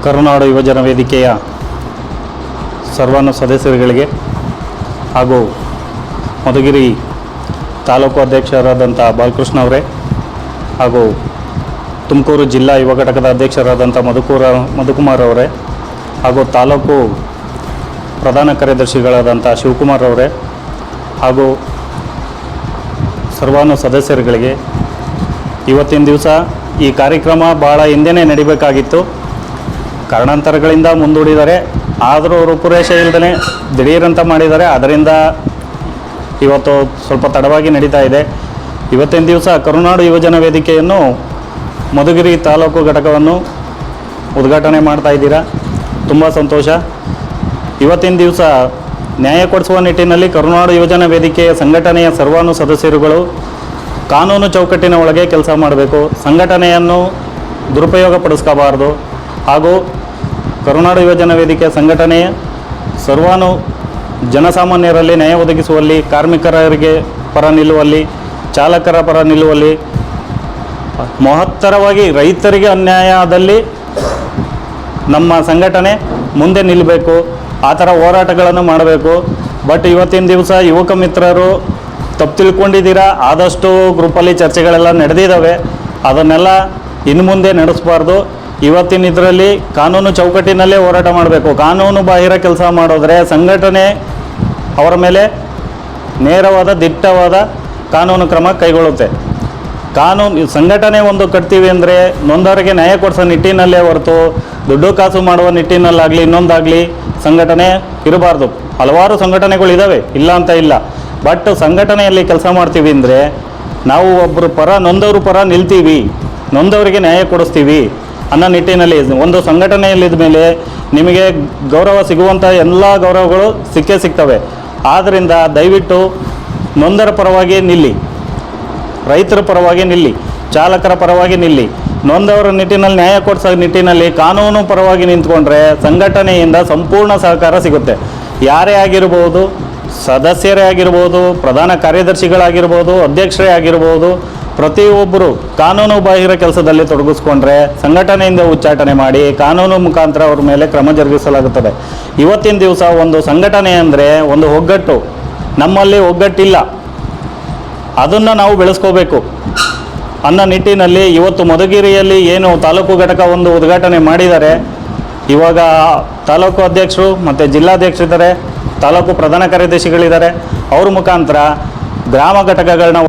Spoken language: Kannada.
ಕರುನಾಡು ಯುವಜನ ವೇದಿಕೆಯ ಸರ್ವಾನು ಸದಸ್ಯರುಗಳಿಗೆ ಹಾಗೂ ಮಧುಗಿರಿ ತಾಲೂಕು ಅಧ್ಯಕ್ಷರಾದಂಥ ಬಾಲಕೃಷ್ಣ ಅವರೇ ಹಾಗೂ ತುಮಕೂರು ಜಿಲ್ಲಾ ಯುವ ಘಟಕದ ಅಧ್ಯಕ್ಷರಾದಂಥ ಮಧುಕುಮಾರ್ ಅವರೇ ಹಾಗೂ ತಾಲೂಕು ಪ್ರಧಾನ ಕಾರ್ಯದರ್ಶಿಗಳಾದಂಥ ಶಿವಕುಮಾರ್ ಅವರೇ ಹಾಗೂ ಸರ್ವಾನು ಸದಸ್ಯರುಗಳಿಗೆ ಇವತ್ತಿನ ದಿವಸ ಈ ಕಾರ್ಯಕ್ರಮ ಭಾಳ ಹಿಂದೆಯೇ ನಡಿಬೇಕಾಗಿತ್ತು. ಕಾರಣಾಂತರಗಳಿಂದ ಮುಂದೂಡಿದ್ದಾರೆ. ಆದರೂ ರೂಪುರೇಷೆ ಇಲ್ಲದೇ ದಿಢೀರಂತ ಮಾಡಿದ್ದಾರೆ. ಅದರಿಂದ ಇವತ್ತು ಸ್ವಲ್ಪ ತಡವಾಗಿ ನಡೀತಾ ಇದೆ. ಇವತ್ತಿನ ದಿವಸ ಕರುನಾಡು ಯುವಜನ ವೇದಿಕೆಯನ್ನು ಮಧುಗಿರಿ ತಾಲೂಕು ಘಟಕವನ್ನು ಉದ್ಘಾಟನೆ ಮಾಡ್ತಾ ಇದ್ದೀರಾ, ತುಂಬ ಸಂತೋಷ. ಇವತ್ತಿನ ದಿವಸ ನ್ಯಾಯ ಕೊಡಿಸುವ ನಿಟ್ಟಿನಲ್ಲಿ ಕರುನಾಡು ಯುವಜನ ವೇದಿಕೆಯ ಸಂಘಟನೆಯ ಸರ್ವಾನು ಸದಸ್ಯರುಗಳು ಕಾನೂನು ಚೌಕಟ್ಟಿನ ಒಳಗೆ ಕೆಲಸ ಮಾಡಬೇಕು, ಸಂಘಟನೆಯನ್ನು ದುರುಪಯೋಗಪಡಿಸ್ಕೋಬಾರ್ದು. ಹಾಗೂ ಕರುನಾಡು ಯುವಜನ ವೇದಿಕೆಯ ಸಂಘಟನೆಯ ಸರ್ವಾನು ಜನಸಾಮಾನ್ಯರಲ್ಲಿ ನ್ಯಾಯ ಒದಗಿಸುವಲ್ಲಿ, ಕಾರ್ಮಿಕರಿಗೆ ಪರ ನಿಲ್ಲುವಲ್ಲಿ, ಚಾಲಕರ ಪರ ನಿಲ್ಲುವಲ್ಲಿ, ಮಹತ್ತರವಾಗಿ ರೈತರಿಗೆ ಅನ್ಯಾಯದಲ್ಲಿ ನಮ್ಮ ಸಂಘಟನೆ ಮುಂದೆ ನಿಲ್ಲಬೇಕು. ಆ ಥರ ಹೋರಾಟಗಳನ್ನು ಮಾಡಬೇಕು. ಬಟ್ ಇವತ್ತಿನ ದಿವಸ ಯುವಕ ಮಿತ್ರರು ತಪ್ಪು ತಿಳ್ಕೊಂಡಿದ್ದೀರಾ. ಆದಷ್ಟು ಗ್ರೂಪಲ್ಲಿ ಚರ್ಚೆಗಳೆಲ್ಲ ನಡೆದಿದ್ದಾವೆ. ಅದನ್ನೆಲ್ಲ ಇನ್ನು ಮುಂದೆ ನಡೆಸಬಾರ್ದು. ಇವತ್ತಿನ ಇದರಲ್ಲಿ ಕಾನೂನು ಚೌಕಟ್ಟಿನಲ್ಲೇ ಹೋರಾಟ ಮಾಡಬೇಕು. ಕಾನೂನು ಬಾಹಿರ ಕೆಲಸ ಮಾಡಿದ್ರೆ ಸಂಘಟನೆ ಅವರ ಮೇಲೆ ನೇರವಾದ ದಿಟ್ಟವಾದ ಕಾನೂನು ಕ್ರಮ ಕೈಗೊಳ್ಳುತ್ತೆ. ಸಂಘಟನೆ ಒಂದು ಕಟ್ತೀವಿ ಅಂದರೆ ನೊಂದವರಿಗೆ ನ್ಯಾಯ ಕೊಡಿಸೋ ನಿಟ್ಟಿನಲ್ಲೇ ಹೊರತು ದುಡ್ಡು ಕಾಸು ಮಾಡುವ ನಿಟ್ಟಿನಲ್ಲಾಗಲಿ ಇನ್ನೊಂದಾಗಲಿ ಸಂಘಟನೆ ಇರಬಾರ್ದು. ಹಲವಾರು ಸಂಘಟನೆಗಳಿದ್ದಾವೆ, ಇಲ್ಲ ಅಂತ ಇಲ್ಲ. ಬಟ್ ಸಂಘಟನೆಯಲ್ಲಿ ಕೆಲಸ ಮಾಡ್ತೀವಿ ಅಂದರೆ ನಾವು ಒಬ್ಬರು ಪರ ನೊಂದವ್ರ ಪರ ನಿಲ್ತೀವಿ, ನೊಂದವರಿಗೆ ನ್ಯಾಯ ಕೊಡಿಸ್ತೀವಿ ಅನ್ನೋ ನಿಟ್ಟಿನಲ್ಲಿ ಒಂದು ಸಂಘಟನೆಯಲ್ಲಿದ್ದ ಮೇಲೆ ನಿಮಗೆ ಗೌರವ ಸಿಗುವಂಥ ಎಲ್ಲ ಗೌರವಗಳು ಸಿಗ್ತವೆ. ಆದ್ದರಿಂದ ದಯವಿಟ್ಟು ನೊಂದರ ಪರವಾಗಿ ನಿಲ್ಲಿ, ರೈತರ ಪರವಾಗಿ ನಿಲ್ಲಿ, ಚಾಲಕರ ಪರವಾಗಿ ನಿಲ್ಲಿ. ನೊಂದವರ ನಿಟ್ಟಿನಲ್ಲಿ ನ್ಯಾಯ ಕೊಡಿಸೋ ನಿಟ್ಟಿನಲ್ಲಿ ಕಾನೂನು ಪರವಾಗಿ ನಿಂತ್ಕೊಂಡ್ರೆ ಸಂಘಟನೆಯಿಂದ ಸಂಪೂರ್ಣ ಸಹಕಾರ ಸಿಗುತ್ತೆ. ಯಾರೇ ಆಗಿರ್ಬೋದು, ಸದಸ್ಯರೇ ಆಗಿರ್ಬೋದು, ಪ್ರಧಾನ ಕಾರ್ಯದರ್ಶಿಗಳಾಗಿರ್ಬೋದು, ಅಧ್ಯಕ್ಷರೇ ಆಗಿರ್ಬೋದು, ಪ್ರತಿಯೊಬ್ಬರು ಕಾನೂನು ಬಾಹಿರ ಕೆಲಸದಲ್ಲಿ ತೊಡಗಿಸ್ಕೊಂಡ್ರೆ ಸಂಘಟನೆಯಿಂದ ಉಚ್ಚಾಟನೆ ಮಾಡಿ ಕಾನೂನು ಮುಖಾಂತರ ಅವ್ರ ಮೇಲೆ ಕ್ರಮ ಜರುಗಿಸಲಾಗುತ್ತದೆ. ಇವತ್ತಿನ ದಿವಸ ಒಂದು ಸಂಘಟನೆ ಅಂದರೆ ಒಂದು ಒಗ್ಗಟ್ಟು, ನಮ್ಮಲ್ಲಿ ಒಗ್ಗಟ್ಟಿಲ್ಲ, ಅದನ್ನು ನಾವು ಬೆಳೆಸ್ಕೋಬೇಕು ಅನ್ನೋ ನಿಟ್ಟಿನಲ್ಲಿ ಇವತ್ತು ಮಧುಗಿರಿಯಲ್ಲಿ ಏನು ತಾಲೂಕು ಘಟಕ ಒಂದು ಉದ್ಘಾಟನೆ ಮಾಡಿದ್ದಾರೆ. ಇವಾಗ ತಾಲೂಕು ಅಧ್ಯಕ್ಷರು ಮತ್ತು ಜಿಲ್ಲಾಧ್ಯಕ್ಷರಿದ್ದಾರೆ, ತಾಲೂಕು ಪ್ರಧಾನ ಕಾರ್ಯದರ್ಶಿಗಳಿದ್ದಾರೆ. ಅವ್ರ ಮುಖಾಂತರ ಗ್ರಾಮ ಘಟಕಗಳನ್ನ